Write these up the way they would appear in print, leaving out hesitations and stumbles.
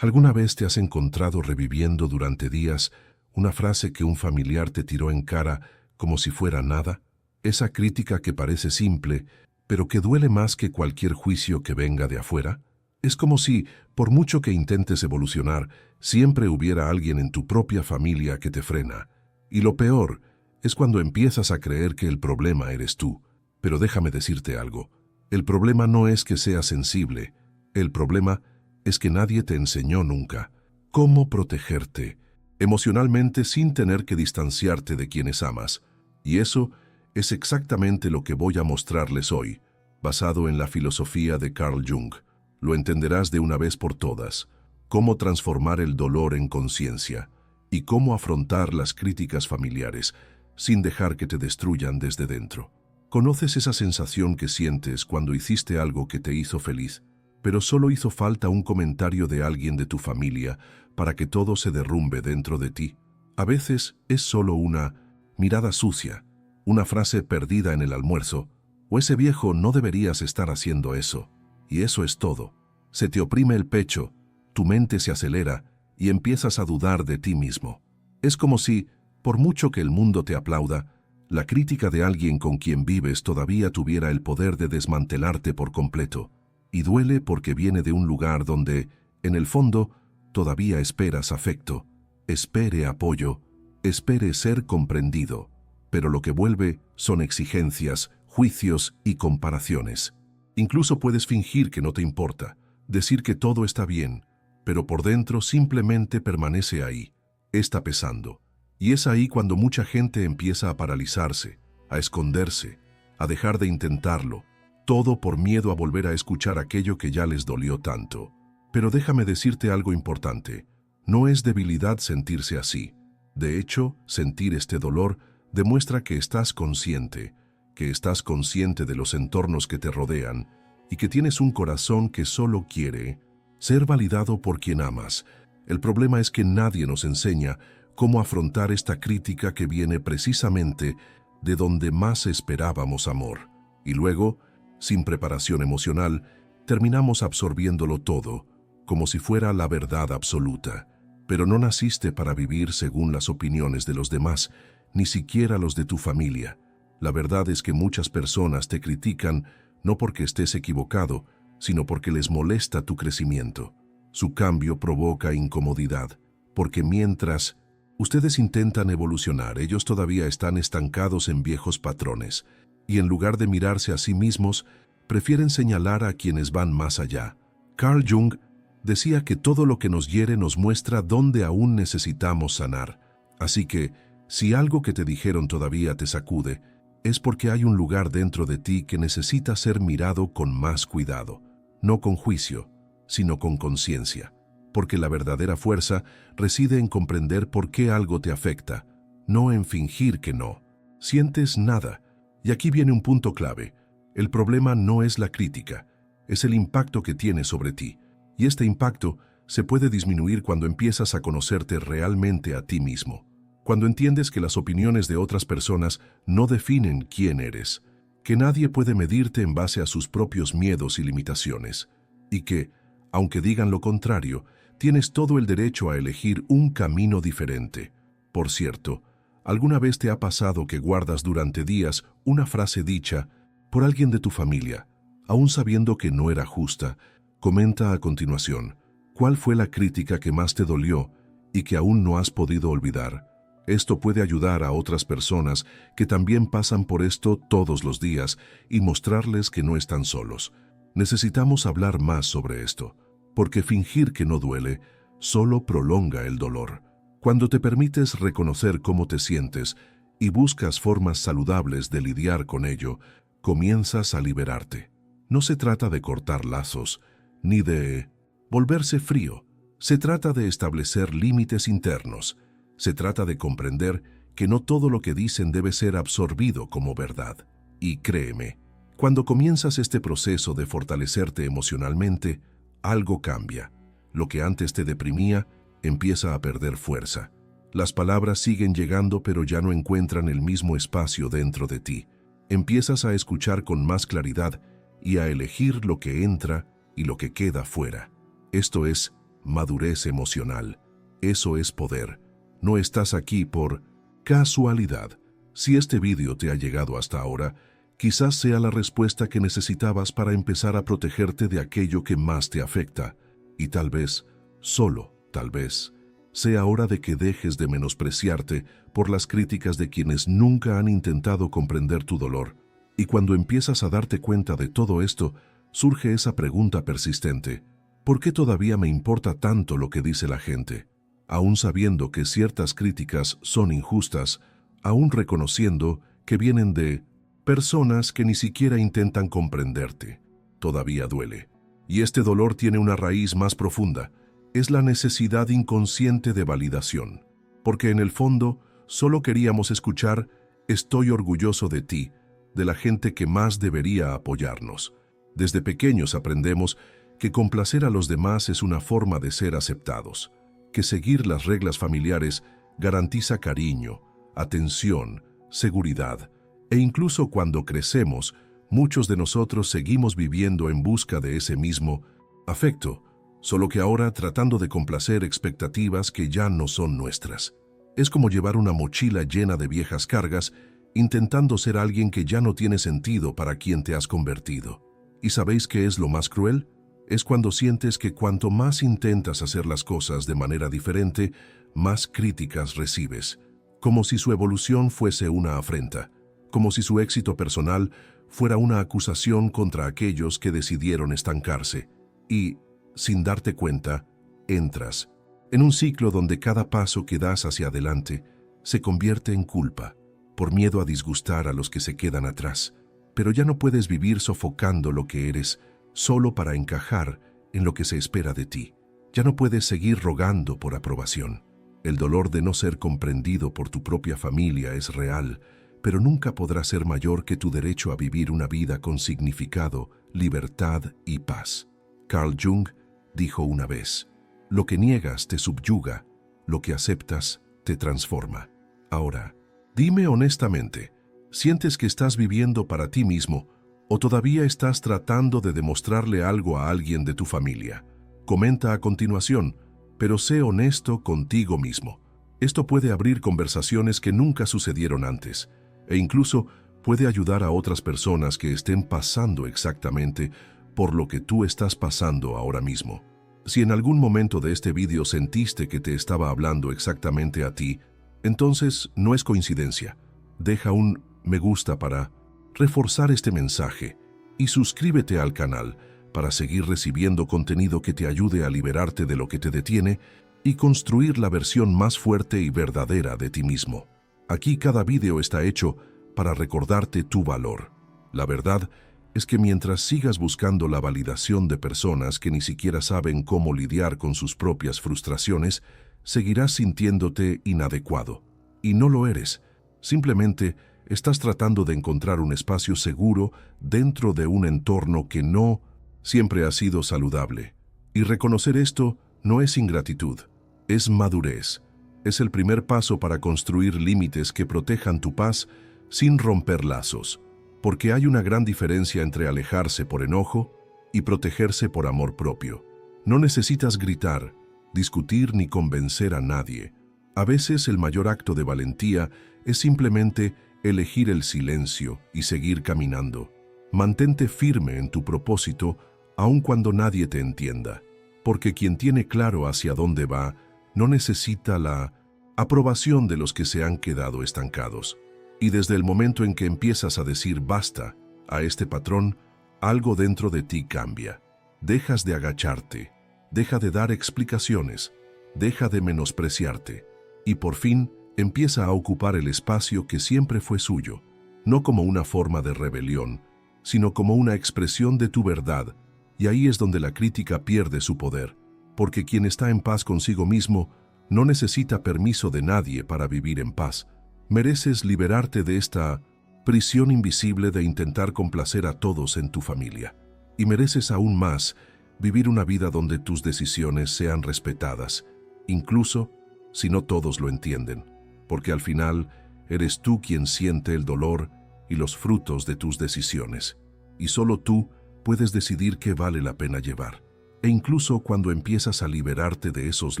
¿Alguna vez te has encontrado reviviendo durante días una frase que un familiar te tiró en cara como si fuera nada? Esa crítica que parece simple, pero que duele más que cualquier juicio que venga de afuera. Es como si, por mucho que intentes evolucionar, siempre hubiera alguien en tu propia familia que te frena. Y lo peor es cuando empiezas a creer que el problema eres tú. Pero déjame decirte algo. El problema no es que seas sensible. El problema es que nadie te enseñó nunca cómo protegerte emocionalmente sin tener que distanciarte de quienes amas. Y eso es exactamente lo que voy a mostrarles hoy, basado en la filosofía de Carl Jung. Lo entenderás de una vez por todas, cómo transformar el dolor en conciencia y cómo afrontar las críticas familiares sin dejar que te destruyan desde dentro. ¿Conoces esa sensación que sientes cuando hiciste algo que te hizo feliz, pero solo hizo falta un comentario de alguien de tu familia para que todo se derrumbe dentro de ti? A veces es solo una mirada sucia, una frase perdida en el almuerzo, o ese viejo "no deberías estar haciendo eso", y eso es todo. Se te oprime el pecho, tu mente se acelera y empiezas a dudar de ti mismo. Es como si, por mucho que el mundo te aplauda, la crítica de alguien con quien vives todavía tuviera el poder de desmantelarte por completo. Y duele porque viene de un lugar donde, en el fondo, todavía esperas afecto, espere apoyo, espere ser comprendido. Pero lo que vuelve son exigencias, juicios y comparaciones. Incluso puedes fingir que no te importa, decir que todo está bien, pero por dentro simplemente permanece ahí, está pesando. Y es ahí cuando mucha gente empieza a paralizarse, a esconderse, a dejar de intentarlo, todo por miedo a volver a escuchar aquello que ya les dolió tanto. Pero déjame decirte algo importante, no es debilidad sentirse así. De hecho, sentir este dolor demuestra que estás consciente de los entornos que te rodean y que tienes un corazón que solo quiere ser validado por quien amas. El problema es que nadie nos enseña cómo afrontar esta crítica que viene precisamente de donde más esperábamos amor. Y luego, sin preparación emocional, terminamos absorbiéndolo todo, como si fuera la verdad absoluta. Pero no naciste para vivir según las opiniones de los demás, ni siquiera los de tu familia. La verdad es que muchas personas te critican no porque estés equivocado, sino porque les molesta tu crecimiento. Su cambio provoca incomodidad, porque mientras ustedes intentan evolucionar, ellos todavía están estancados en viejos patrones, y en lugar de mirarse a sí mismos, prefieren señalar a quienes van más allá. Carl Jung decía que todo lo que nos hiere nos muestra dónde aún necesitamos sanar. Así que, si algo que te dijeron todavía te sacude, es porque hay un lugar dentro de ti que necesita ser mirado con más cuidado, no con juicio, sino con conciencia. Porque la verdadera fuerza reside en comprender por qué algo te afecta, no en fingir que no sientes nada. Y aquí viene un punto clave. El problema no es la crítica, es el impacto que tiene sobre ti. Y este impacto se puede disminuir cuando empiezas a conocerte realmente a ti mismo. Cuando entiendes que las opiniones de otras personas no definen quién eres, que nadie puede medirte en base a sus propios miedos y limitaciones, y que, aunque digan lo contrario, tienes todo el derecho a elegir un camino diferente. Por cierto, ¿alguna vez te ha pasado que guardas durante días una frase dicha por alguien de tu familia, aún sabiendo que no era justa? Comenta a continuación, ¿cuál fue la crítica que más te dolió y que aún no has podido olvidar? Esto puede ayudar a otras personas que también pasan por esto todos los días y mostrarles que no están solos. Necesitamos hablar más sobre esto, porque fingir que no duele solo prolonga el dolor. Cuando te permites reconocer cómo te sientes y buscas formas saludables de lidiar con ello, comienzas a liberarte. No se trata de cortar lazos, ni de volverse frío. Se trata de establecer límites internos. Se trata de comprender que no todo lo que dicen debe ser absorbido como verdad. Y créeme, cuando comienzas este proceso de fortalecerte emocionalmente, algo cambia. Lo que antes te deprimía empieza a perder fuerza. Las palabras siguen llegando, pero ya no encuentran el mismo espacio dentro de ti. Empiezas a escuchar con más claridad y a elegir lo que entra y lo que queda fuera. Esto es madurez emocional. Eso es poder. No estás aquí por casualidad. Si este vídeo te ha llegado hasta ahora, quizás sea la respuesta que necesitabas para empezar a protegerte de aquello que más te afecta. Y tal vez, solo tal vez, sea hora de que dejes de menospreciarte por las críticas de quienes nunca han intentado comprender tu dolor. Y cuando empiezas a darte cuenta de todo esto, surge esa pregunta persistente: ¿por qué todavía me importa tanto lo que dice la gente? Aún sabiendo que ciertas críticas son injustas, aún reconociendo que vienen de personas que ni siquiera intentan comprenderte, todavía duele. Y este dolor tiene una raíz más profunda. Es la necesidad inconsciente de validación. Porque en el fondo, solo queríamos escuchar: estoy orgulloso de ti, de la gente que más debería apoyarnos. Desde pequeños aprendemos que complacer a los demás es una forma de ser aceptados, que seguir las reglas familiares garantiza cariño, atención, seguridad, e incluso cuando crecemos, muchos de nosotros seguimos viviendo en busca de ese mismo afecto, solo que ahora tratando de complacer expectativas que ya no son nuestras. Es como llevar una mochila llena de viejas cargas, intentando ser alguien que ya no tiene sentido para quien te has convertido. ¿Y sabéis qué es lo más cruel? Es cuando sientes que cuanto más intentas hacer las cosas de manera diferente, más críticas recibes, como si su evolución fuese una afrenta, como si su éxito personal fuera una acusación contra aquellos que decidieron estancarse. Y, sin darte cuenta, entras en un ciclo donde cada paso que das hacia adelante se convierte en culpa, por miedo a disgustar a los que se quedan atrás. Pero ya no puedes vivir sofocando lo que eres solo para encajar en lo que se espera de ti. Ya no puedes seguir rogando por aprobación. El dolor de no ser comprendido por tu propia familia es real, pero nunca podrá ser mayor que tu derecho a vivir una vida con significado, libertad y paz. Carl Jung dijo una vez: lo que niegas te subyuga, lo que aceptas te transforma. Ahora, dime honestamente, ¿sientes que estás viviendo para ti mismo o todavía estás tratando de demostrarle algo a alguien de tu familia? Comenta a continuación, pero sé honesto contigo mismo. Esto puede abrir conversaciones que nunca sucedieron antes, e incluso puede ayudar a otras personas que estén pasando exactamente por lo que tú estás pasando ahora mismo. Si en algún momento de este vídeo sentiste que te estaba hablando exactamente a ti, entonces no es coincidencia. Deja un me gusta para reforzar este mensaje y suscríbete al canal para seguir recibiendo contenido que te ayude a liberarte de lo que te detiene y construir la versión más fuerte y verdadera de ti mismo. Aquí cada vídeo está hecho para recordarte tu valor. La verdad es que mientras sigas buscando la validación de personas que ni siquiera saben cómo lidiar con sus propias frustraciones, seguirás sintiéndote inadecuado. Y no lo eres. Simplemente estás tratando de encontrar un espacio seguro dentro de un entorno que no siempre ha sido saludable. Y reconocer esto no es ingratitud, es madurez. Es el primer paso para construir límites que protejan tu paz sin romper lazos. Porque hay una gran diferencia entre alejarse por enojo y protegerse por amor propio. No necesitas gritar, discutir ni convencer a nadie. A veces el mayor acto de valentía es simplemente elegir el silencio y seguir caminando. Mantente firme en tu propósito, aun cuando nadie te entienda, porque quien tiene claro hacia dónde va no necesita la aprobación de los que se han quedado estancados. Y desde el momento en que empiezas a decir basta a este patrón, algo dentro de ti cambia. Dejas de agacharte, deja de dar explicaciones, deja de menospreciarte, y por fin empieza a ocupar el espacio que siempre fue suyo, no como una forma de rebelión, sino como una expresión de tu verdad, y ahí es donde la crítica pierde su poder, porque quien está en paz consigo mismo no necesita permiso de nadie para vivir en paz. Mereces liberarte de esta prisión invisible de intentar complacer a todos en tu familia, y mereces aún más vivir una vida donde tus decisiones sean respetadas, incluso si no todos lo entienden. Porque al final eres tú quien siente el dolor y los frutos de tus decisiones, y solo tú puedes decidir qué vale la pena llevar. E incluso cuando empiezas a liberarte de esos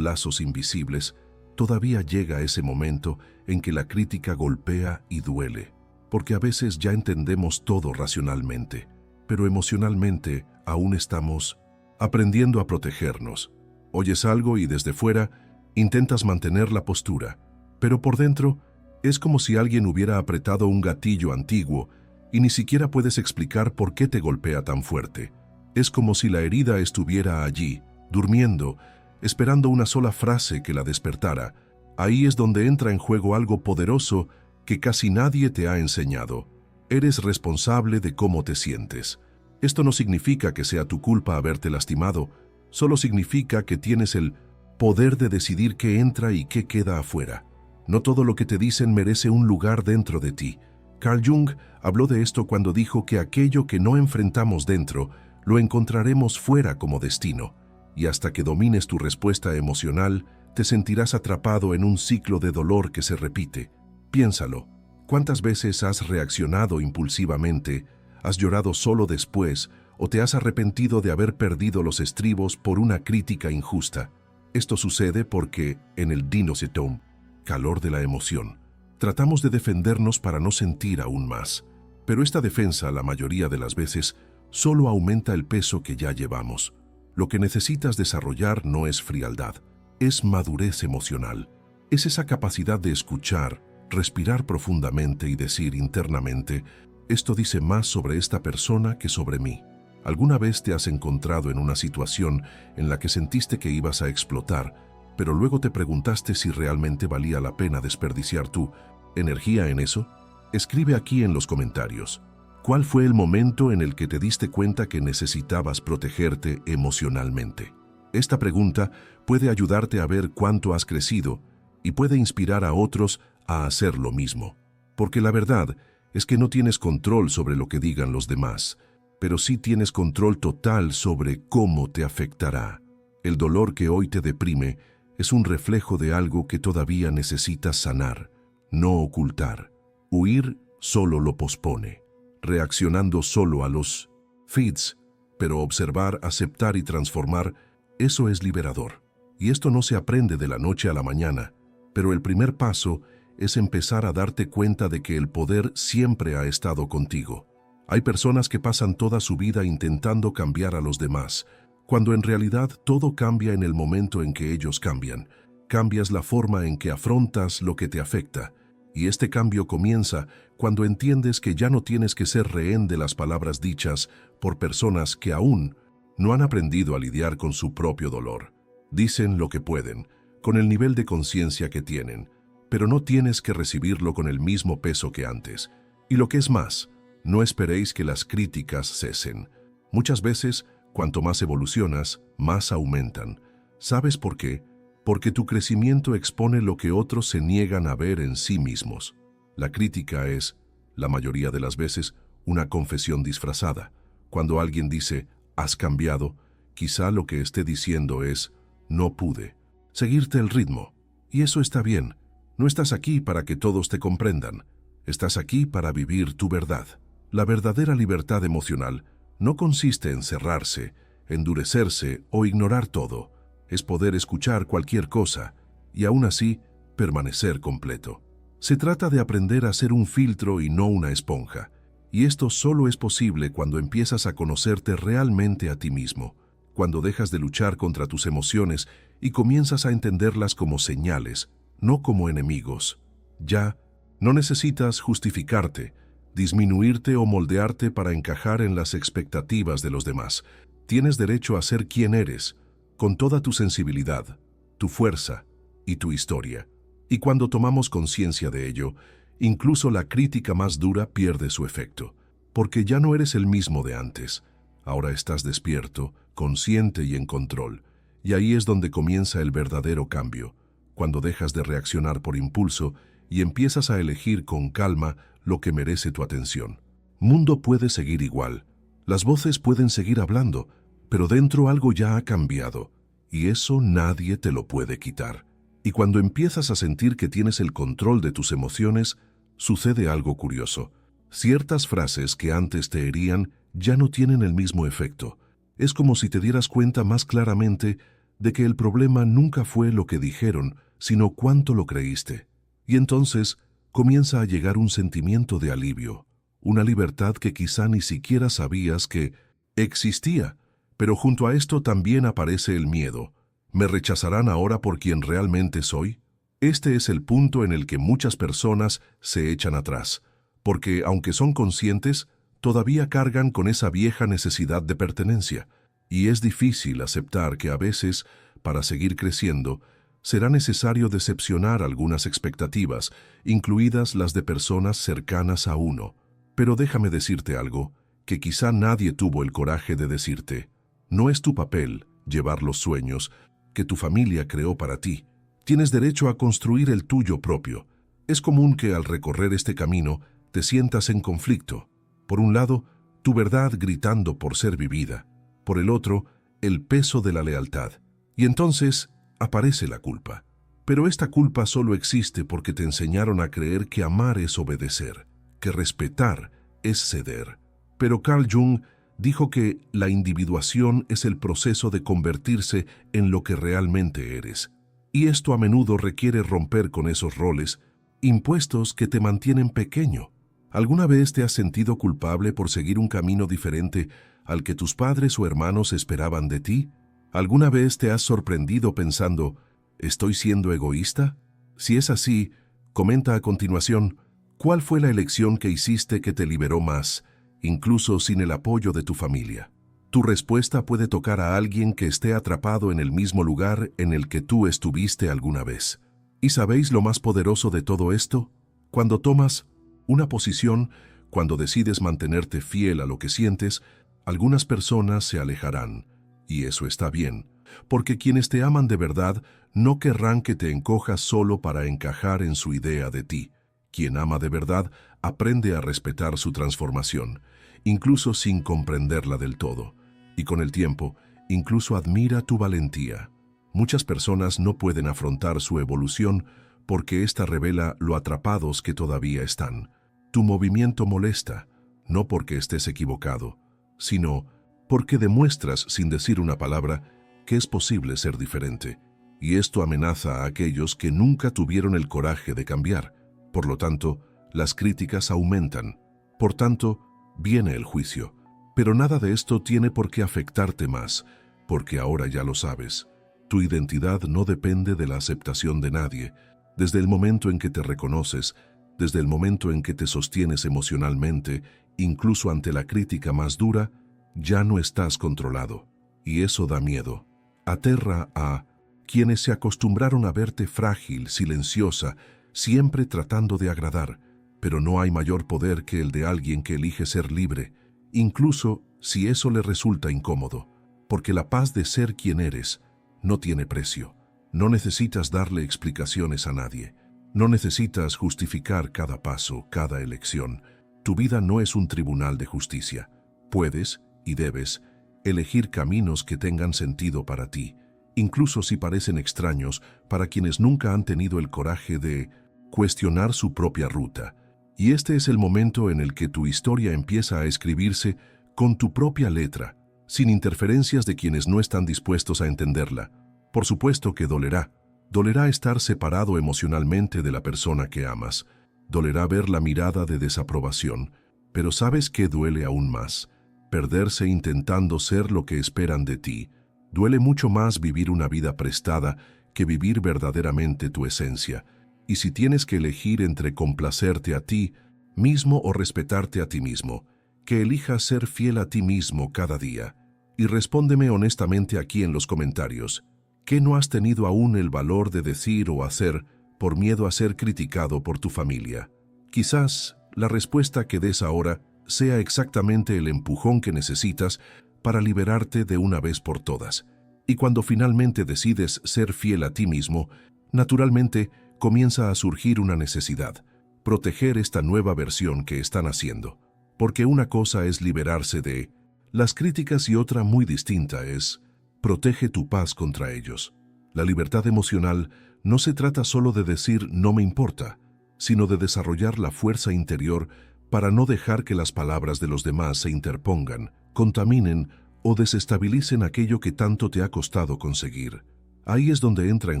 lazos invisibles, todavía llega ese momento en que la crítica golpea y duele, porque a veces ya entendemos todo racionalmente, pero emocionalmente aún estamos aprendiendo a protegernos. Oyes algo y desde fuera intentas mantener la postura, pero por dentro es como si alguien hubiera apretado un gatillo antiguo y ni siquiera puedes explicar por qué te golpea tan fuerte. Es como si la herida estuviera allí, durmiendo, esperando una sola frase que la despertara. Ahí es donde entra en juego algo poderoso que casi nadie te ha enseñado. Eres responsable de cómo te sientes. Esto no significa que sea tu culpa haberte lastimado, solo significa que tienes el poder de decidir qué entra y qué queda afuera. No todo lo que te dicen merece un lugar dentro de ti. Carl Jung habló de esto cuando dijo que aquello que no enfrentamos dentro, lo encontraremos fuera como destino, y hasta que domines tu respuesta emocional, te sentirás atrapado en un ciclo de dolor que se repite. Piénsalo, ¿cuántas veces has reaccionado impulsivamente, has llorado solo después, o te has arrepentido de haber perdido los estribos por una crítica injusta? Esto sucede porque, en el Dinocetum, calor de la emoción, tratamos de defendernos para no sentir aún más. Pero esta defensa, la mayoría de las veces, solo aumenta el peso que ya llevamos. Lo que necesitas desarrollar no es frialdad, es madurez emocional. Es esa capacidad de escuchar, respirar profundamente y decir internamente, esto dice más sobre esta persona que sobre mí. ¿Alguna vez te has encontrado en una situación en la que sentiste que ibas a explotar, pero luego te preguntaste si realmente valía la pena desperdiciar tu energía en eso? Escribe aquí en los comentarios. ¿Cuál fue el momento en el que te diste cuenta que necesitabas protegerte emocionalmente? Esta pregunta puede ayudarte a ver cuánto has crecido y puede inspirar a otros a hacer lo mismo. Porque la verdad es que no tienes control sobre lo que digan los demás, pero sí tienes control total sobre cómo te afectará. El dolor que hoy te deprime es un reflejo de algo que todavía necesitas sanar, no ocultar. Huir solo lo pospone, reaccionando solo a los feeds, pero observar, aceptar y transformar, eso es liberador. Y esto no se aprende de la noche a la mañana, pero el primer paso es empezar a darte cuenta de que el poder siempre ha estado contigo. Hay personas que pasan toda su vida intentando cambiar a los demás, cuando en realidad todo cambia en el momento en que ellos cambian. Cambias la forma en que afrontas lo que te afecta, y este cambio comienza cuando entiendes que ya no tienes que ser rehén de las palabras dichas por personas que aún no han aprendido a lidiar con su propio dolor. Dicen lo que pueden, con el nivel de conciencia que tienen, pero no tienes que recibirlo con el mismo peso que antes. Y lo que es más, no esperéis que las críticas cesen. Muchas veces, cuanto más evolucionas, más aumentan. ¿Sabes por qué? Porque tu crecimiento expone lo que otros se niegan a ver en sí mismos. La crítica es, la mayoría de las veces, una confesión disfrazada. Cuando alguien dice, has cambiado, quizá lo que esté diciendo es, no pude seguirte el ritmo. Y eso está bien. No estás aquí para que todos te comprendan. Estás aquí para vivir tu verdad. La verdadera libertad emocional no consiste en cerrarse, endurecerse o ignorar todo. Es poder escuchar cualquier cosa y aún así permanecer completo. Se trata de aprender a ser un filtro y no una esponja. Y esto solo es posible cuando empiezas a conocerte realmente a ti mismo, cuando dejas de luchar contra tus emociones y comienzas a entenderlas como señales, no como enemigos. Ya no necesitas justificarte, disminuirte o moldearte para encajar en las expectativas de los demás. Tienes derecho a ser quien eres, con toda tu sensibilidad, tu fuerza y tu historia. Y cuando tomamos conciencia de ello, incluso la crítica más dura pierde su efecto, porque ya no eres el mismo de antes. Ahora estás despierto, consciente y en control. Y ahí es donde comienza el verdadero cambio, cuando dejas de reaccionar por impulso y empiezas a elegir con calma lo que merece tu atención. Mundo puede seguir igual, las voces pueden seguir hablando, pero dentro algo ya ha cambiado, y eso nadie te lo puede quitar. Y cuando empiezas a sentir que tienes el control de tus emociones, sucede algo curioso. Ciertas frases que antes te herían ya no tienen el mismo efecto. Es como si te dieras cuenta más claramente de que el problema nunca fue lo que dijeron, sino cuánto lo creíste. Y entonces comienza a llegar un sentimiento de alivio, una libertad que quizá ni siquiera sabías que existía. Pero junto a esto también aparece el miedo. ¿Me rechazarán ahora por quien realmente soy? Este es el punto en el que muchas personas se echan atrás, porque aunque son conscientes, todavía cargan con esa vieja necesidad de pertenencia, y es difícil aceptar que a veces, para seguir creciendo, será necesario decepcionar algunas expectativas, incluidas las de personas cercanas a uno. Pero déjame decirte algo, que quizá nadie tuvo el coraje de decirte. No es tu papel llevar los sueños que tu familia creó para ti. Tienes derecho a construir el tuyo propio. Es común que al recorrer este camino te sientas en conflicto. Por un lado, tu verdad gritando por ser vivida. Por el otro, el peso de la lealtad. Y entonces aparece la culpa. Pero esta culpa solo existe porque te enseñaron a creer que amar es obedecer, que respetar es ceder. Pero Carl Jung dijo que la individuación es el proceso de convertirse en lo que realmente eres. Y esto a menudo requiere romper con esos roles impuestos que te mantienen pequeño. ¿Alguna vez te has sentido culpable por seguir un camino diferente al que tus padres o hermanos esperaban de ti? ¿Alguna vez te has sorprendido pensando, ¿estoy siendo egoísta? Si es así, comenta a continuación, ¿cuál fue la elección que hiciste que te liberó más, incluso sin el apoyo de tu familia? Tu respuesta puede tocar a alguien que esté atrapado en el mismo lugar en el que tú estuviste alguna vez. ¿Y sabéis lo más poderoso de todo esto? Cuando tomas una posición, cuando decides mantenerte fiel a lo que sientes, algunas personas se alejarán. Y eso está bien, porque quienes te aman de verdad no querrán que te encojas solo para encajar en su idea de ti. Quien ama de verdad aprende a respetar su transformación, incluso sin comprenderla del todo. Y con el tiempo, incluso admira tu valentía. Muchas personas no pueden afrontar su evolución porque ésta revela lo atrapados que todavía están. Tu movimiento molesta, no porque estés equivocado, sino porque demuestras sin decir una palabra que es posible ser diferente. Y esto amenaza a aquellos que nunca tuvieron el coraje de cambiar. Por lo tanto, las críticas aumentan. Por tanto, viene el juicio. Pero nada de esto tiene por qué afectarte más, porque ahora ya lo sabes. Tu identidad no depende de la aceptación de nadie. Desde el momento en que te reconoces, desde el momento en que te sostienes emocionalmente, incluso ante la crítica más dura, ya no estás controlado. Y eso da miedo. Aterra a quienes se acostumbraron a verte frágil, silenciosa, siempre tratando de agradar. Pero no hay mayor poder que el de alguien que elige ser libre, incluso si eso le resulta incómodo, porque la paz de ser quien eres no tiene precio. No necesitas darle explicaciones a nadie. No necesitas justificar cada paso, cada elección. Tu vida no es un tribunal de justicia. Puedes, y debes, elegir caminos que tengan sentido para ti, incluso si parecen extraños para quienes nunca han tenido el coraje de cuestionar su propia ruta. Y este es el momento en el que tu historia empieza a escribirse con tu propia letra, sin interferencias de quienes no están dispuestos a entenderla. Por supuesto que dolerá. Dolerá estar separado emocionalmente de la persona que amas. Dolerá ver la mirada de desaprobación. Pero ¿sabes qué duele aún más? Perderse intentando ser lo que esperan de ti. Duele mucho más vivir una vida prestada que vivir verdaderamente tu esencia. Y si tienes que elegir entre complacerte a ti mismo o respetarte a ti mismo, que elijas ser fiel a ti mismo cada día. Y respóndeme honestamente aquí en los comentarios. ¿Qué no has tenido aún el valor de decir o hacer por miedo a ser criticado por tu familia? Quizás la respuesta que des ahora sea exactamente el empujón que necesitas para liberarte de una vez por todas. Y cuando finalmente decides ser fiel a ti mismo, naturalmente comienza a surgir una necesidad: proteger esta nueva versión que están haciendo. Porque una cosa es liberarse de las críticas y otra muy distinta es protege tu paz contra ellos. La libertad emocional no se trata solo de decir no me importa, sino de desarrollar la fuerza interior para no dejar que las palabras de los demás se interpongan, contaminen o desestabilicen aquello que tanto te ha costado conseguir. Ahí es donde entra en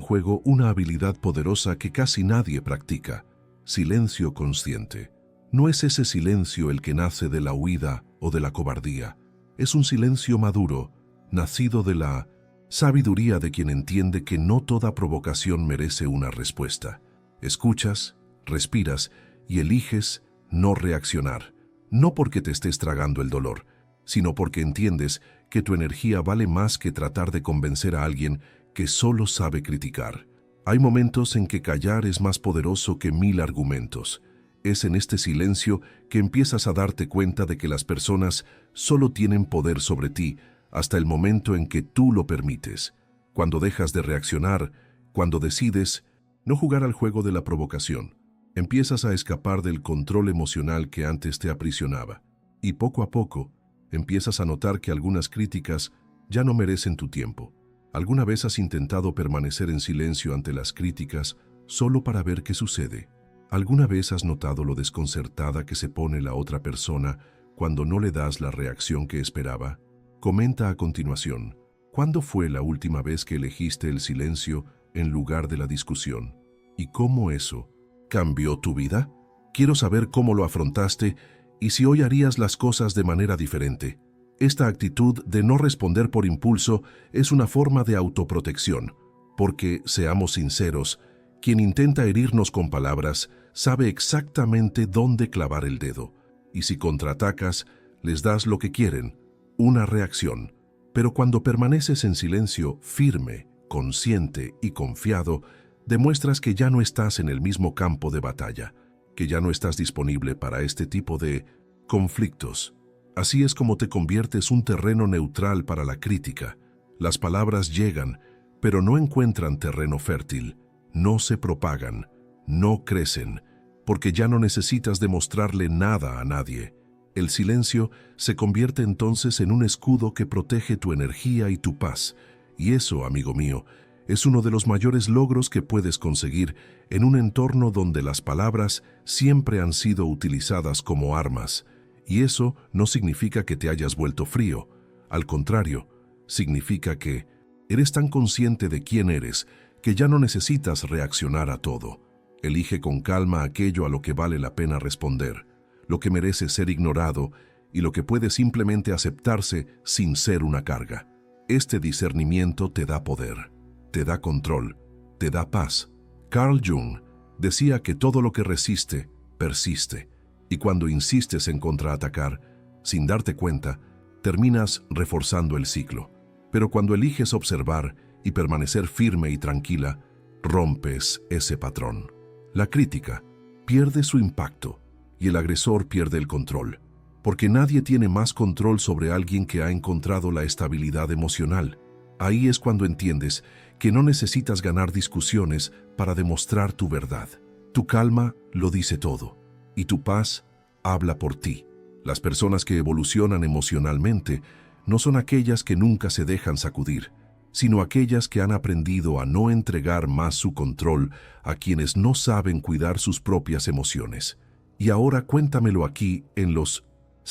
juego una habilidad poderosa que casi nadie practica: silencio consciente. No es ese silencio el que nace de la huida o de la cobardía. Es un silencio maduro, nacido de la sabiduría de quien entiende que no toda provocación merece una respuesta. Escuchas, respiras y eliges no reaccionar, no porque te estés tragando el dolor, sino porque entiendes que tu energía vale más que tratar de convencer a alguien que solo sabe criticar. Hay momentos en que callar es más poderoso que 1000 argumentos. Es en este silencio que empiezas a darte cuenta de que las personas solo tienen poder sobre ti hasta el momento en que tú lo permites. Cuando dejas de reaccionar, cuando decides no jugar al juego de la provocación, empiezas a escapar del control emocional que antes te aprisionaba. Y poco a poco, empiezas a notar que algunas críticas ya no merecen tu tiempo. ¿Alguna vez has intentado permanecer en silencio ante las críticas solo para ver qué sucede? ¿Alguna vez has notado lo desconcertada que se pone la otra persona cuando no le das la reacción que esperaba? Comenta a continuación: ¿cuándo fue la última vez que elegiste el silencio en lugar de la discusión? ¿Y cómo eso cambió tu vida? Quiero saber cómo lo afrontaste y si hoy harías las cosas de manera diferente. Esta actitud de no responder por impulso es una forma de autoprotección, porque, seamos sinceros, quien intenta herirnos con palabras sabe exactamente dónde clavar el dedo, y si contraatacas, les das lo que quieren, una reacción. Pero cuando permaneces en silencio, firme, consciente y confiado, demuestras que ya no estás en el mismo campo de batalla, que ya no estás disponible para este tipo de conflictos. Así es como te conviertes un terreno neutral para la crítica. Las palabras llegan, pero no encuentran terreno fértil, no se propagan, no crecen, porque ya no necesitas demostrarle nada a nadie. El silencio se convierte entonces en un escudo que protege tu energía y tu paz. Y eso, amigo mío, es uno de los mayores logros que puedes conseguir en un entorno donde las palabras siempre han sido utilizadas como armas. Y eso no significa que te hayas vuelto frío. Al contrario, significa que eres tan consciente de quién eres que ya no necesitas reaccionar a todo. Elige con calma aquello a lo que vale la pena responder, lo que merece ser ignorado y lo que puede simplemente aceptarse sin ser una carga. Este discernimiento te da poder, te da control, te da paz. Carl Jung decía que todo lo que resiste, persiste. Y cuando insistes en contraatacar, sin darte cuenta, terminas reforzando el ciclo. Pero cuando eliges observar y permanecer firme y tranquila, rompes ese patrón. La crítica pierde su impacto y el agresor pierde el control, porque nadie tiene más control sobre alguien que ha encontrado la estabilidad emocional. Ahí es cuando entiendes que no necesitas ganar discusiones para demostrar tu verdad. Tu calma lo dice todo. Y tu paz habla por ti. Las personas que evolucionan emocionalmente no son aquellas que nunca se dejan sacudir, sino aquellas que han aprendido a no entregar más su control a quienes no saben cuidar sus propias emociones. Y ahora cuéntamelo aquí en los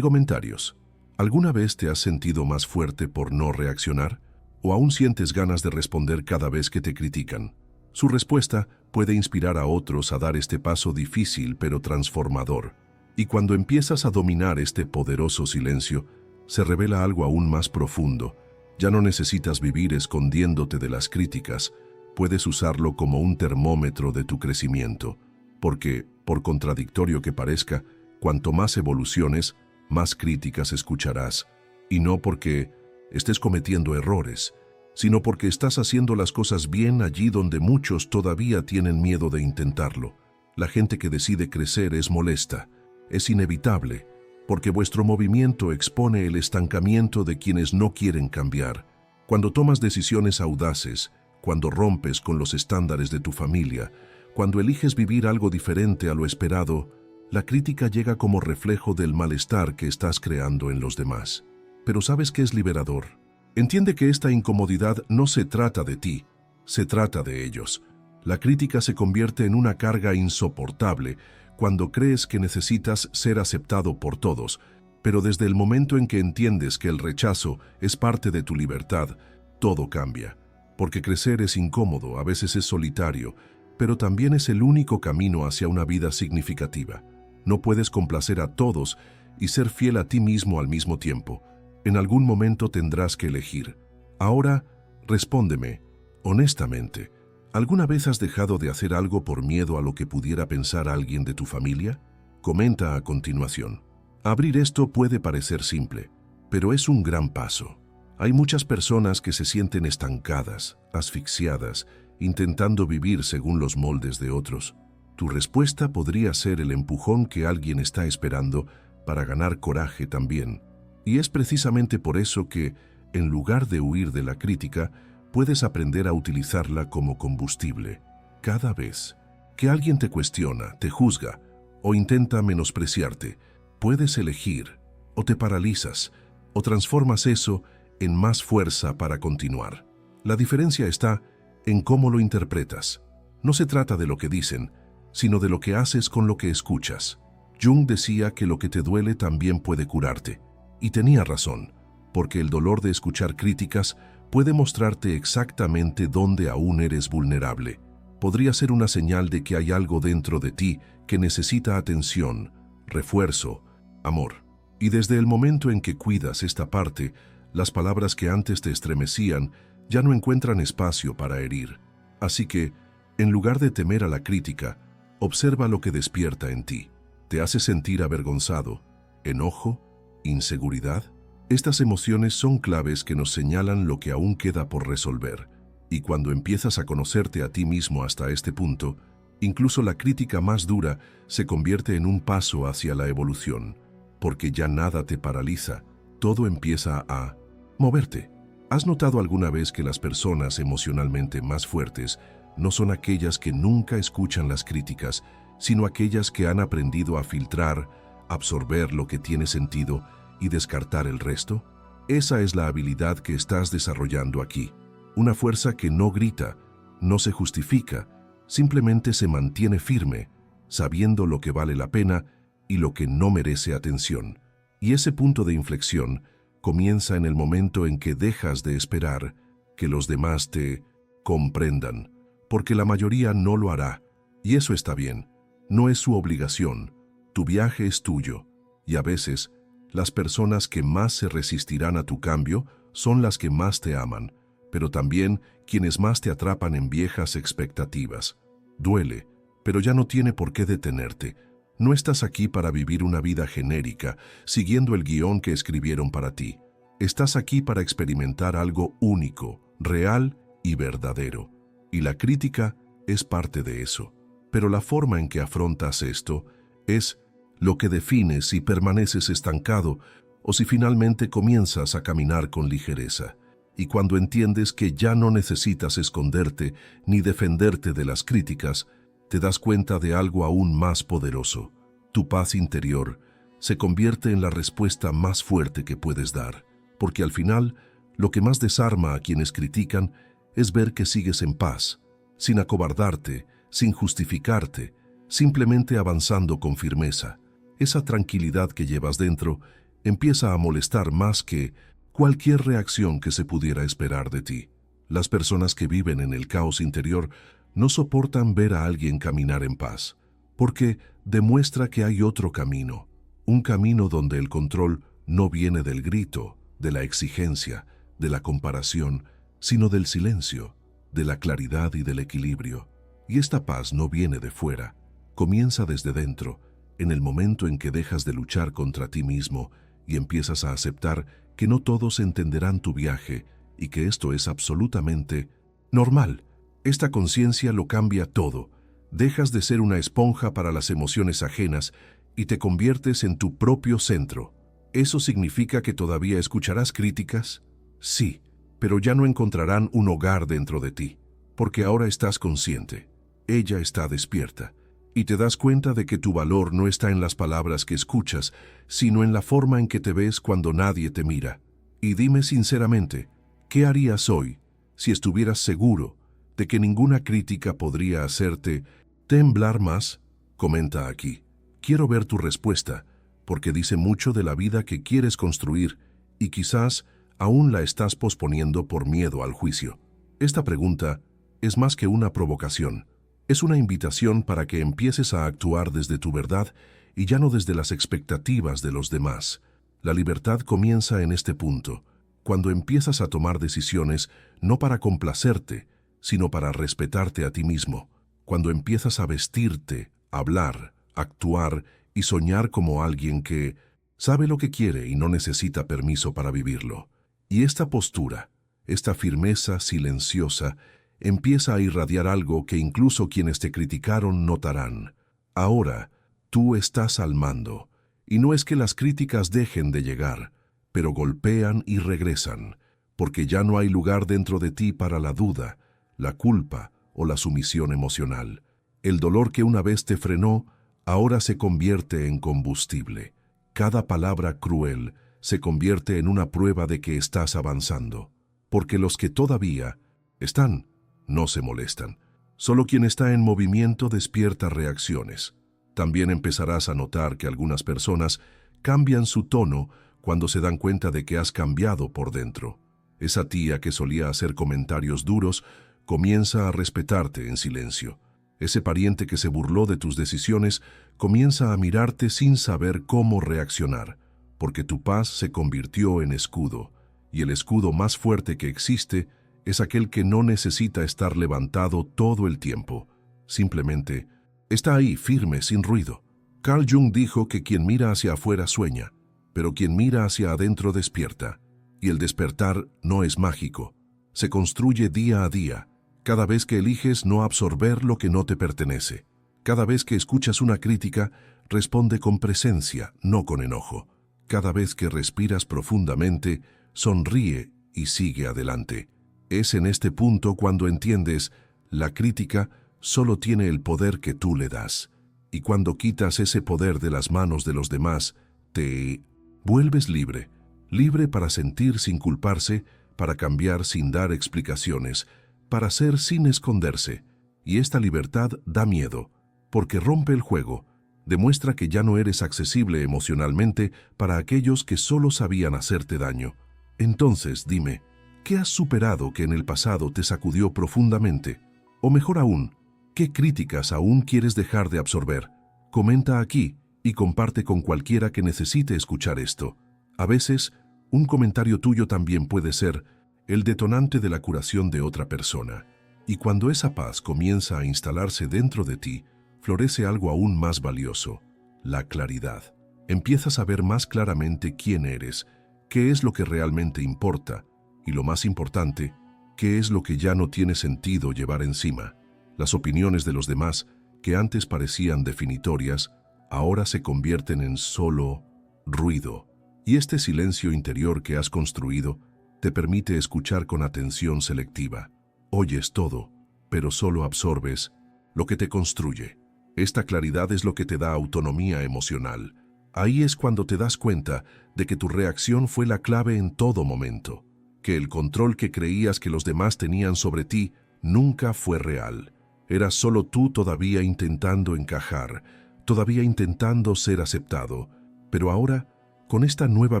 comentarios. ¿Alguna vez te has sentido más fuerte por no reaccionar? ¿O aún sientes ganas de responder cada vez que te critican? Su respuesta puede inspirar a otros a dar este paso difícil pero transformador. Y cuando empiezas a dominar este poderoso silencio, se revela algo aún más profundo. Ya no necesitas vivir escondiéndote de las críticas, puedes usarlo como un termómetro de tu crecimiento. Porque, por contradictorio que parezca, cuanto más evoluciones, más críticas escucharás. Y no porque estés cometiendo errores, sino porque estás haciendo las cosas bien allí donde muchos todavía tienen miedo de intentarlo. La gente que decide crecer es molesta, es inevitable, porque vuestro movimiento expone el estancamiento de quienes no quieren cambiar. Cuando tomas decisiones audaces, cuando rompes con los estándares de tu familia, cuando eliges vivir algo diferente a lo esperado, la crítica llega como reflejo del malestar que estás creando en los demás. Pero ¿sabes qué es liberador? Entiende que esta incomodidad no se trata de ti, se trata de ellos. La crítica se convierte en una carga insoportable cuando crees que necesitas ser aceptado por todos, Pero desde el momento en que entiendes que el rechazo es parte de tu libertad, todo cambia. Porque crecer es incómodo, a veces es solitario, pero también es el único camino hacia una vida significativa. No puedes complacer a todos y ser fiel a ti mismo al mismo tiempo. En algún momento tendrás que elegir. Ahora, respóndeme, honestamente, ¿alguna vez has dejado de hacer algo por miedo a lo que pudiera pensar alguien de tu familia? Comenta a continuación. Abrir esto puede parecer simple, pero es un gran paso. Hay muchas personas que se sienten estancadas, asfixiadas, intentando vivir según los moldes de otros. Tu respuesta podría ser el empujón que alguien está esperando para ganar coraje también. Y es precisamente por eso que, en lugar de huir de la crítica, puedes aprender a utilizarla como combustible. Cada vez que alguien te cuestiona, te juzga o intenta menospreciarte, puedes elegir, o te paralizas, o transformas eso en más fuerza para continuar. La diferencia está en cómo lo interpretas. No se trata de lo que dicen, sino de lo que haces con lo que escuchas. Jung decía que lo que te duele también puede curarte. Y tenía razón, porque el dolor de escuchar críticas puede mostrarte exactamente dónde aún eres vulnerable. Podría ser una señal de que hay algo dentro de ti que necesita atención, refuerzo, amor. Y desde el momento en que cuidas esta parte, las palabras que antes te estremecían ya no encuentran espacio para herir. Así que, en lugar de temer a la crítica, observa lo que despierta en ti. ¿Te hace sentir avergonzado, enojo, inseguridad? Estas emociones son claves que nos señalan lo que aún queda por resolver. Y cuando empiezas a conocerte a ti mismo hasta este punto, incluso la crítica más dura se convierte en un paso hacia la evolución, porque ya nada te paraliza, todo empieza a moverte. ¿Has notado alguna vez que las personas emocionalmente más fuertes no son aquellas que nunca escuchan las críticas, sino aquellas que han aprendido a filtrar, absorber lo que tiene sentido y descartar el resto? Esa es la habilidad que estás desarrollando aquí. Una fuerza que no grita, no se justifica, simplemente se mantiene firme, sabiendo lo que vale la pena y lo que no merece atención. Y ese punto de inflexión comienza en el momento en que dejas de esperar que los demás te comprendan, porque la mayoría no lo hará, y eso está bien. No es su obligación, tu viaje es tuyo, y a veces, las personas que más se resistirán a tu cambio son las que más te aman, pero también quienes más te atrapan en viejas expectativas. Duele, pero ya no tiene por qué detenerte. No estás aquí para vivir una vida genérica, siguiendo el guión que escribieron para ti. Estás aquí para experimentar algo único, real y verdadero. Y la crítica es parte de eso. Pero la forma en que afrontas esto es lo que define si permaneces estancado o si finalmente comienzas a caminar con ligereza. Y cuando entiendes que ya no necesitas esconderte ni defenderte de las críticas, te das cuenta de algo aún más poderoso. Tu paz interior se convierte en la respuesta más fuerte que puedes dar, porque al final, lo que más desarma a quienes critican es ver que sigues en paz, sin acobardarte, sin justificarte, simplemente avanzando con firmeza. Esa tranquilidad que llevas dentro empieza a molestar más que cualquier reacción que se pudiera esperar de ti. Las personas que viven en el caos interior no soportan ver a alguien caminar en paz, porque demuestra que hay otro camino, un camino donde el control no viene del grito, de la exigencia, de la comparación, sino del silencio, de la claridad y del equilibrio. Y esta paz no viene de fuera, comienza desde dentro, en el momento en que dejas de luchar contra ti mismo y empiezas a aceptar que no todos entenderán tu viaje y que esto es absolutamente normal. Esta conciencia lo cambia todo. Dejas de ser una esponja para las emociones ajenas y te conviertes en tu propio centro. ¿Eso significa que todavía escucharás críticas? Sí, pero ya no encontrarán un hogar dentro de ti, porque ahora estás consciente. Ella está despierta. Y te das cuenta de que tu valor no está en las palabras que escuchas, sino en la forma en que te ves cuando nadie te mira. Y dime sinceramente, ¿qué harías hoy si estuvieras seguro de que ninguna crítica podría hacerte temblar más? Comenta aquí. Quiero ver tu respuesta, porque dice mucho de la vida que quieres construir y quizás aún la estás posponiendo por miedo al juicio. Esta pregunta es más que una provocación. Es una invitación para que empieces a actuar desde tu verdad y ya no desde las expectativas de los demás. La libertad comienza en este punto, cuando empiezas a tomar decisiones no para complacerte, sino para respetarte a ti mismo. Cuando empiezas a vestirte, hablar, actuar y soñar como alguien que sabe lo que quiere y no necesita permiso para vivirlo. Y esta postura, esta firmeza silenciosa, empieza a irradiar algo que incluso quienes te criticaron notarán. Ahora, tú estás al mando, y no es que las críticas dejen de llegar, pero golpean y regresan, porque ya no hay lugar dentro de ti para la duda, la culpa o la sumisión emocional. El dolor que una vez te frenó, ahora se convierte en combustible. Cada palabra cruel se convierte en una prueba de que estás avanzando, porque los que todavía están, no se molestan. Solo quien está en movimiento despierta reacciones. También empezarás a notar que algunas personas cambian su tono cuando se dan cuenta de que has cambiado por dentro. Esa tía que solía hacer comentarios duros comienza a respetarte en silencio. Ese pariente que se burló de tus decisiones comienza a mirarte sin saber cómo reaccionar, porque tu paz se convirtió en escudo, y el escudo más fuerte que existe es aquel que no necesita estar levantado todo el tiempo. Simplemente está ahí firme, sin ruido. Carl Jung dijo que quien mira hacia afuera sueña, pero quien mira hacia adentro despierta. Y el despertar no es mágico. Se construye día a día, cada vez que eliges no absorber lo que no te pertenece. Cada vez que escuchas una crítica, responde con presencia, no con enojo. Cada vez que respiras profundamente, sonríe y sigue adelante. Es en este punto cuando entiendes, la crítica solo tiene el poder que tú le das. Y cuando quitas ese poder de las manos de los demás, te vuelves libre. Libre para sentir sin culparse, para cambiar sin dar explicaciones, para ser sin esconderse. Y esta libertad da miedo, porque rompe el juego, demuestra que ya no eres accesible emocionalmente para aquellos que solo sabían hacerte daño. Entonces, dime, ¿qué has superado que en el pasado te sacudió profundamente? O mejor aún, ¿qué críticas aún quieres dejar de absorber? Comenta aquí y comparte con cualquiera que necesite escuchar esto. A veces, un comentario tuyo también puede ser el detonante de la curación de otra persona. Y cuando esa paz comienza a instalarse dentro de ti, florece algo aún más valioso, la claridad. Empiezas a ver más claramente quién eres, qué es lo que realmente importa, y lo más importante, qué es lo que ya no tiene sentido llevar encima. Las opiniones de los demás, que antes parecían definitorias, ahora se convierten en solo ruido. Y este silencio interior que has construido te permite escuchar con atención selectiva. Oyes todo, pero solo absorbes lo que te construye. Esta claridad es lo que te da autonomía emocional. Ahí es cuando te das cuenta de que tu reacción fue la clave en todo momento, que el control que creías que los demás tenían sobre ti nunca fue real. Eras solo tú todavía intentando encajar, todavía intentando ser aceptado. Pero ahora, con esta nueva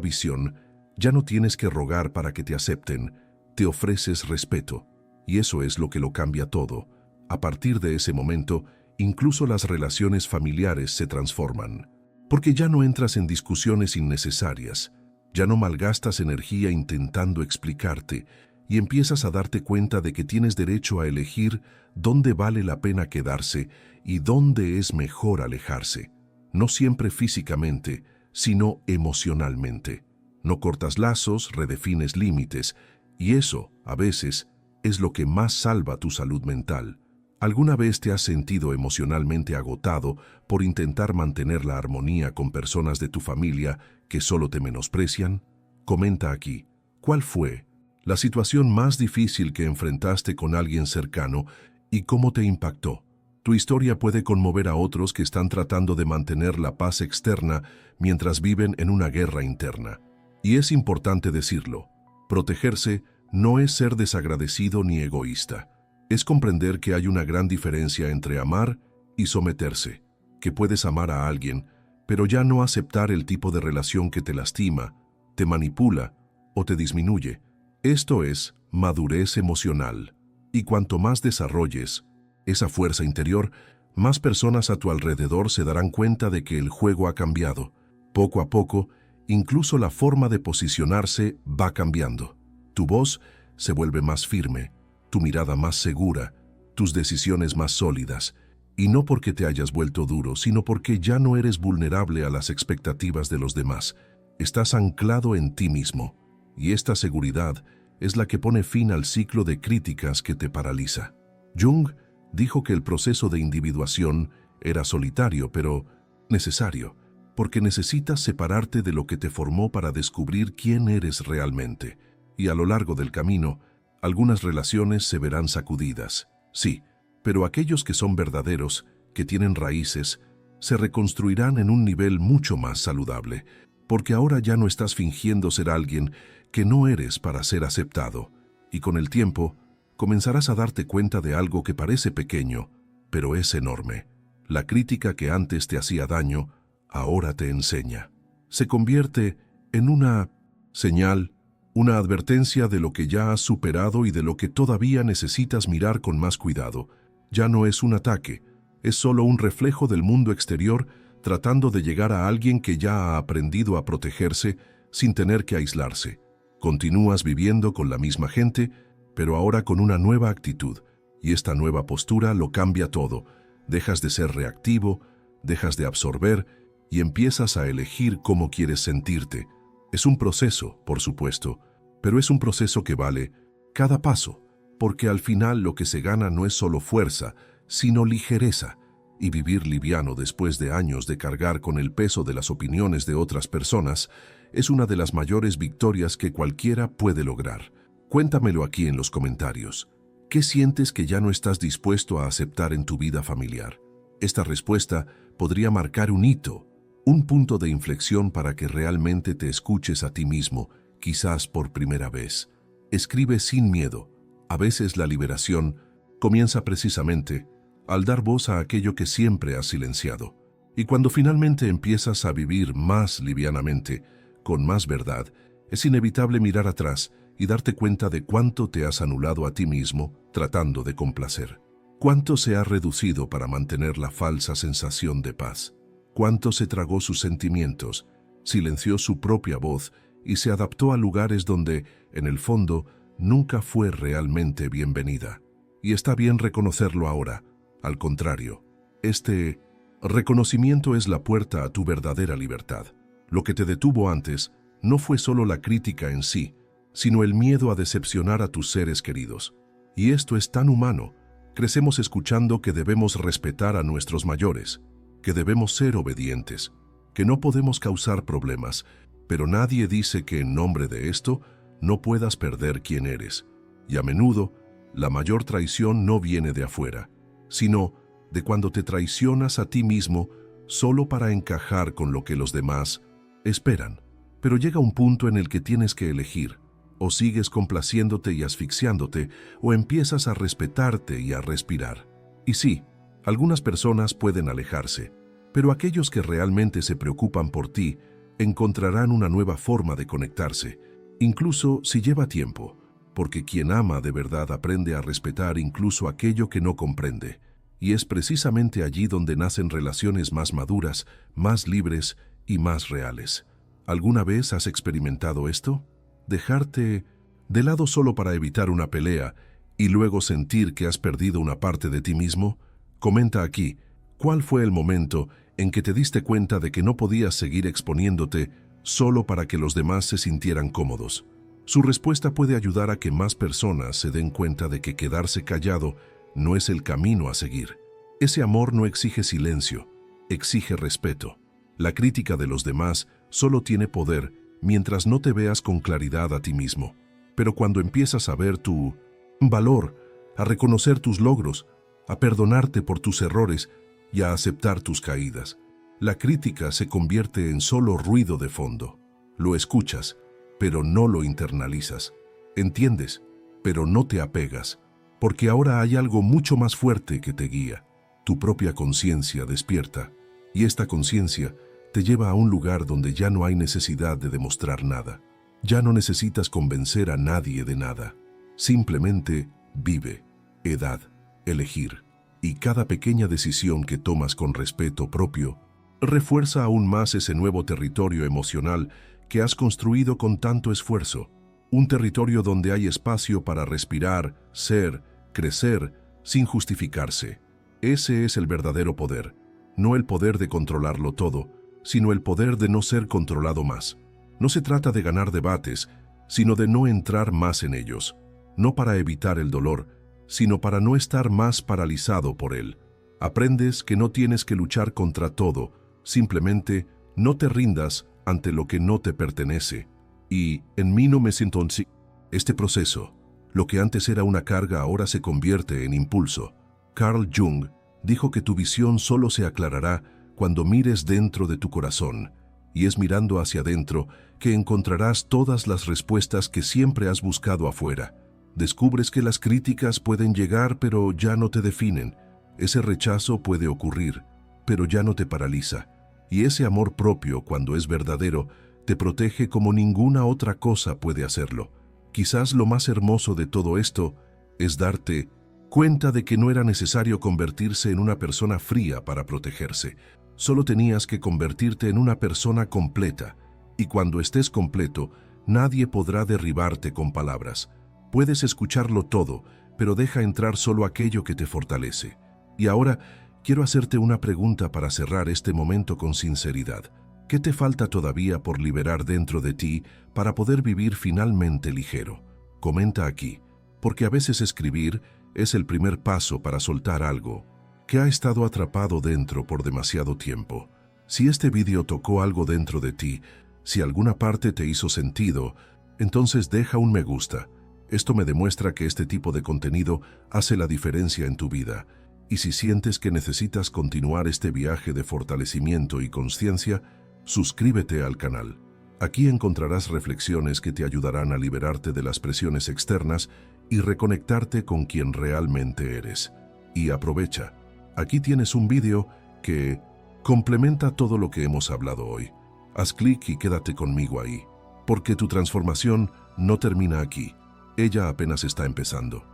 visión, ya no tienes que rogar para que te acepten, te ofreces respeto. Y eso es lo que lo cambia todo. A partir de ese momento, incluso las relaciones familiares se transforman. Porque ya no entras en discusiones innecesarias, ya no malgastas energía intentando explicarte y empiezas a darte cuenta de que tienes derecho a elegir dónde vale la pena quedarse y dónde es mejor alejarse. No siempre físicamente, sino emocionalmente. No cortas lazos, redefines límites, y eso, a veces, es lo que más salva tu salud mental. ¿Alguna vez te has sentido emocionalmente agotado por intentar mantener la armonía con personas de tu familia que solo te menosprecian? Comenta aquí, ¿cuál fue la situación más difícil que enfrentaste con alguien cercano y cómo te impactó? Tu historia puede conmover a otros que están tratando de mantener la paz externa mientras viven en una guerra interna. Y es importante decirlo, protegerse no es ser desagradecido ni egoísta. Es comprender que hay una gran diferencia entre amar y someterse, que puedes amar a alguien, pero ya no aceptar el tipo de relación que te lastima, te manipula o te disminuye. Esto es madurez emocional. Y cuanto más desarrolles esa fuerza interior, más personas a tu alrededor se darán cuenta de que el juego ha cambiado. Poco a poco, incluso la forma de posicionarse va cambiando. Tu voz se vuelve más firme, tu mirada más segura, tus decisiones más sólidas. Y no porque te hayas vuelto duro, sino porque ya no eres vulnerable a las expectativas de los demás. Estás anclado en ti mismo. Y esta seguridad es la que pone fin al ciclo de críticas que te paraliza. Jung dijo que el proceso de individuación era solitario, pero necesario, porque necesitas separarte de lo que te formó para descubrir quién eres realmente. Y a lo largo del camino, algunas relaciones se verán sacudidas, sí, pero aquellos que son verdaderos, que tienen raíces, se reconstruirán en un nivel mucho más saludable, porque ahora ya no estás fingiendo ser alguien que no eres para ser aceptado, y con el tiempo comenzarás a darte cuenta de algo que parece pequeño, pero es enorme. La crítica que antes te hacía daño, ahora te enseña. Se convierte en una señal, una advertencia de lo que ya has superado y de lo que todavía necesitas mirar con más cuidado. Ya no es un ataque, es solo un reflejo del mundo exterior tratando de llegar a alguien que ya ha aprendido a protegerse sin tener que aislarse. Continúas viviendo con la misma gente, pero ahora con una nueva actitud, y esta nueva postura lo cambia todo. Dejas de ser reactivo, dejas de absorber y empiezas a elegir cómo quieres sentirte. Es un proceso, por supuesto, pero es un proceso que vale cada paso, porque al final lo que se gana no es solo fuerza, sino ligereza, y vivir liviano después de años de cargar con el peso de las opiniones de otras personas es una de las mayores victorias que cualquiera puede lograr. Cuéntamelo aquí en los comentarios. ¿Qué sientes que ya no estás dispuesto a aceptar en tu vida familiar? Esta respuesta podría marcar un hito, un punto de inflexión para que realmente te escuches a ti mismo, quizás por primera vez. Escribe sin miedo. A veces la liberación comienza precisamente al dar voz a aquello que siempre has silenciado. Y cuando finalmente empiezas a vivir más livianamente, con más verdad, es inevitable mirar atrás y darte cuenta de cuánto te has anulado a ti mismo tratando de complacer. Cuánto se ha reducido para mantener la falsa sensación de paz. Cuánto se tragó sus sentimientos, silenció su propia voz y se adaptó a lugares donde, en el fondo, nunca fue realmente bienvenida. Y está bien reconocerlo ahora. Al contrario, este reconocimiento es la puerta a tu verdadera libertad. Lo que te detuvo antes no fue solo la crítica en sí, sino el miedo a decepcionar a tus seres queridos. Y esto es tan humano. Crecemos escuchando que debemos respetar a nuestros mayores, que debemos ser obedientes, que no podemos causar problemas, pero nadie dice que en nombre de esto no puedas perder quién eres. Y a menudo, la mayor traición no viene de afuera, sino de cuando te traicionas a ti mismo solo para encajar con lo que los demás esperan. Pero llega un punto en el que tienes que elegir. O sigues complaciéndote y asfixiándote, o empiezas a respetarte y a respirar. Y sí, algunas personas pueden alejarse, pero aquellos que realmente se preocupan por ti encontrarán una nueva forma de conectarse, incluso si lleva tiempo, porque quien ama de verdad aprende a respetar incluso aquello que no comprende. Y es precisamente allí donde nacen relaciones más maduras, más libres y más reales. ¿Alguna vez has experimentado esto? Dejarte de lado solo para evitar una pelea y luego sentir que has perdido una parte de ti mismo. Comenta aquí, ¿cuál fue el momento en que te diste cuenta de que no podías seguir exponiéndote solo para que los demás se sintieran cómodos? Su respuesta puede ayudar a que más personas se den cuenta de que quedarse callado no es el camino a seguir. Ese amor no exige silencio, exige respeto. La crítica de los demás solo tiene poder mientras no te veas con claridad a ti mismo. Pero cuando empiezas a ver tu valor, a reconocer tus logros, a perdonarte por tus errores y a aceptar tus caídas, la crítica se convierte en solo ruido de fondo. Lo escuchas, pero no lo internalizas. Entiendes, pero no te apegas, porque ahora hay algo mucho más fuerte que te guía. Tu propia conciencia despierta, y esta conciencia te te lleva a un lugar donde ya no hay necesidad de demostrar nada. Ya no necesitas convencer a nadie de nada. Simplemente vive, edad, elegir. Y cada pequeña decisión que tomas con respeto propio refuerza aún más ese nuevo territorio emocional que has construido con tanto esfuerzo. Un territorio donde hay espacio para respirar, ser, crecer, sin justificarse. Ese es el verdadero poder. No el poder de controlarlo todo, sino el poder de no ser controlado más. No se trata de ganar debates, sino de no entrar más en ellos. No para evitar el dolor, sino para no estar más paralizado por él. Aprendes que no tienes que luchar contra todo, simplemente no te rindas ante lo que no te pertenece. Y en mí no me siento así. Este proceso, lo que antes era una carga ahora se convierte en impulso. Carl Jung dijo que tu visión solo se aclarará cuando mires dentro de tu corazón, y es mirando hacia adentro que encontrarás todas las respuestas que siempre has buscado afuera. Descubres que las críticas pueden llegar pero ya no te definen. Ese rechazo puede ocurrir, pero ya no te paraliza. Y ese amor propio, cuando es verdadero, te protege como ninguna otra cosa puede hacerlo. Quizás lo más hermoso de todo esto es darte cuenta de que no era necesario convertirse en una persona fría para protegerse. Solo tenías que convertirte en una persona completa. Y cuando estés completo, nadie podrá derribarte con palabras. Puedes escucharlo todo, pero deja entrar solo aquello que te fortalece. Y ahora, quiero hacerte una pregunta para cerrar este momento con sinceridad. ¿Qué te falta todavía por liberar dentro de ti para poder vivir finalmente ligero? Comenta aquí, porque a veces escribir es el primer paso para soltar algo que ha estado atrapado dentro por demasiado tiempo. Si este vídeo tocó algo dentro de ti, si alguna parte te hizo sentido, entonces deja un me gusta. Esto me demuestra que este tipo de contenido hace la diferencia en tu vida. Y si sientes que necesitas continuar este viaje de fortalecimiento y consciencia, suscríbete al canal. Aquí encontrarás reflexiones que te ayudarán a liberarte de las presiones externas y reconectarte con quien realmente eres. Y aprovecha, aquí tienes un vídeo que complementa todo lo que hemos hablado hoy. Haz clic y quédate conmigo ahí, porque tu transformación no termina aquí. Ella apenas está empezando.